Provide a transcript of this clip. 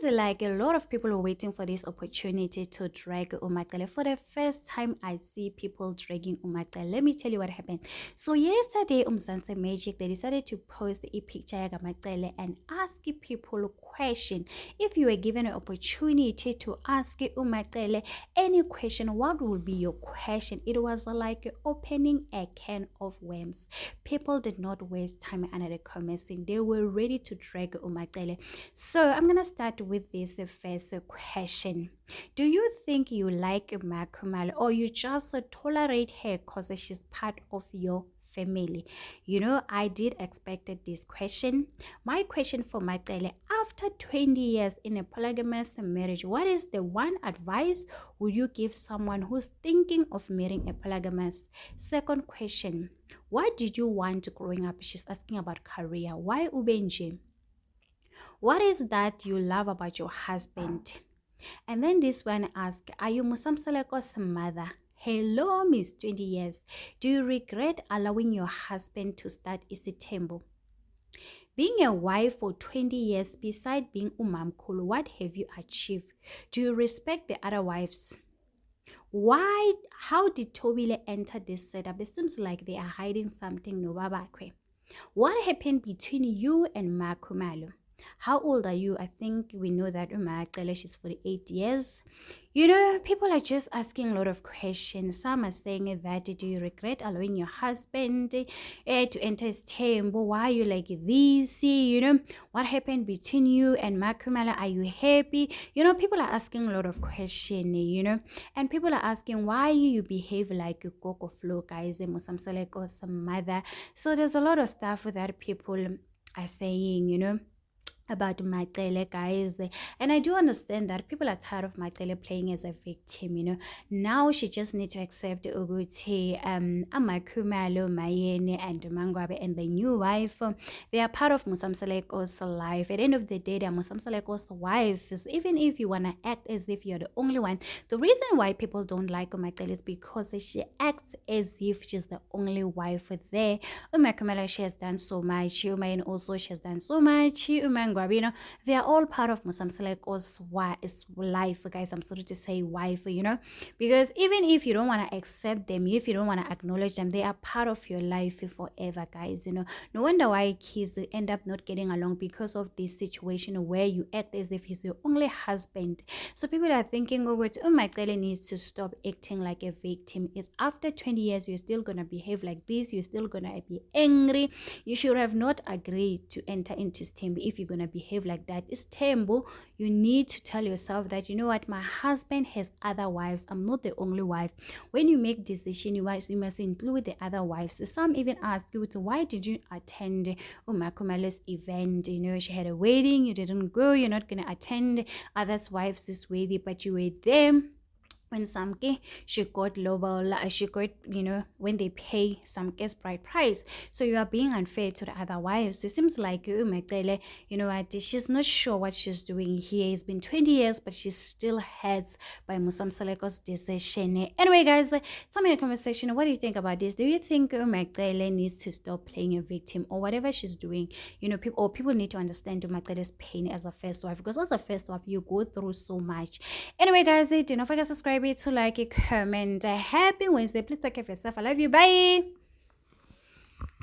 like a lot of people are waiting for this opportunity to drag Macele. For the first time, I see people dragging Macele. Let me tell you what happened. So yesterday, Mzansi Magic, they decided to post a picture of Macele and ask people a question. If you were given an opportunity to ask Macele any question, what would be your question? It was like opening a can of worms. People did not waste time under the comments. They were ready to drag Macele. So I'm gonna start with this first question. Do you think you like Macele, or you just tolerate her because she's part of your family? You know, I did expected this question. My question for Macele: after 20 years in a polygamous marriage, what is the one advice would you give someone who's thinking of marrying a polygamous? Second question: what did you want growing up? She's asking about career. Why Ubenji? What is that you love about your husband? And then this one asks, are you Musamsaleko's mother? Hello, Miss 20 years. Do you regret allowing your husband to start Isitembo? Being a wife for 20 years, beside being Umamkulu, what have you achieved? Do you respect the other wives? Why? How did Tobile enter this setup? It seems like they are hiding something. No, babakwe. What happened between you and Makumalo? How old are you? I think we know that Macele, she's 48 years. You know, people are just asking a lot of questions. Some are saying that, do you regret allowing your husband to enter his temple? Why are you like this? You know, what happened between you and Makumala? Are you happy? You know, people are asking a lot of questions, you know, and people are asking why you behave like a Coco Flow, guys, Musamsaleko's mother. So there's a lot of stuff that people are saying, you know, about Macele, guys. And I do understand that people are tired of Macele playing as a victim, you know. Now she just need to accept Uguti, Amakumalo, Mayene, and Mangwabe, and the new wife. They are part of Musamsaleko's life. At the end of the day, they are Musamsaleko's wives. Even if you want to act as if you're the only one, the reason why people don't like Macele is because she acts as if she's the only wife there. Umakumalo, she has done so much. Umayen also, she has done so much. You know, they are all part of Musamsaleko's life, guys. I'm sorry to say wife, you know, because even if you don't want to accept them, if you don't want to acknowledge them, they are part of your life forever, guys. You know, no wonder why kids end up not getting along because of this situation where you act as if he's your only husband. So people are thinking, oh, Macele needs to stop acting like a victim. It's after 20 years, you're still gonna behave like this. You're still gonna be angry. You should have not agreed to enter into STEM if you're gonna behave like that. It's tembo. You need to tell yourself that, you know what, my husband has other wives. I'm not the only wife. When you make decision, you must include the other wives. Some even ask you, why did you attend Umakumala's event? You know, she had a wedding, you didn't go, you're not gonna attend others' wives' wedding, but you were there. When Samke, she got she got, you know, when they pay Samke's bride price. So you are being unfair to the other wives. It seems like Macele, you know what, she's not sure what she's doing here. It's been 20 years, but she still heads by Musamsaleko's decision. Anyway, guys, tell me in the comment section, what do you think about this? Do you think Macele needs to stop playing a victim or whatever she's doing? You know, people need to understand Macele's pain as a first wife, because as a first wife, you go through so much. Anyway, guys, do not forget to subscribe, to like, comment. Happy Wednesday. Please take care of yourself. I love you. Bye.